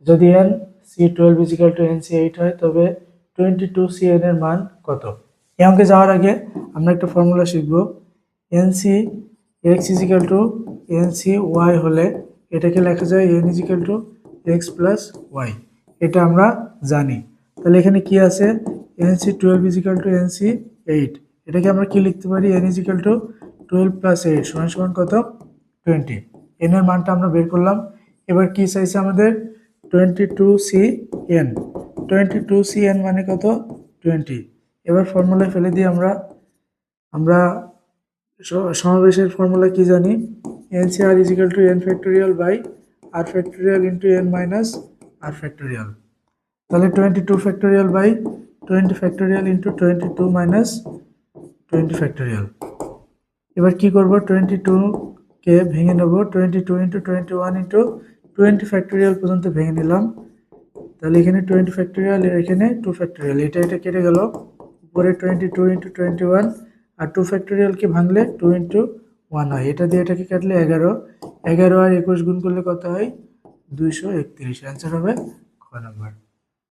যদি n C12 is equal two NC8 হয় তবে 22CN এর মান কত? এই অঙ্কে যাওয়ার আগে আমরা একটা ফর্মুলা শিখব। NCX ইজিক্যাল টু NCY হলে এটাকে লেখা যায় n is equal to x plus y। এটা আমরা জানি। তাহলে এখানে কি আছে? NC12 is equal two NC8। এটাকে আমরা কি লিখতে পারি? n ইজিক্যাল টু 12 প্লাস 8 সমান সমান কত? 20। n এর মানটা আমরা বের করলাম। এবার কি চাইছে আমাদের? 22CN। 22CN মানে কত? 20। এবার ফর্মুলায় ফেলে দিই আমরা সমাবেশের ফর্মুলা কি জানি? NCR is equal to n factorial by r factorial into n minus r factorial. তাহলে 22 factorial by 20 factorial into 22 minus 20 factorial. এবার কি করব? 22কে ভেঙে নেব 22 ইন্টু 21 ইন্টু 20 ফ্যাক্টোরিয়াল পর্যন্ত ভেঙে নিলাম। তাহলে এখানে 20 ফ্যাক্টোরিয়াল, এখানে 2 ফ্যাক্টোরিয়াল, এটা কেটে গেল। উপরে 22 ইন্টু 21 আর 2 ফ্যাক্টোরিয়ালকে ভাঙলে 2 ইন্টু 1 হয়। এটা দিয়ে এটাকে কাটলে 11। 11 আর 21 গুণ করলে কত হয়? 231। অ্যান্সার হবে খ নম্বর।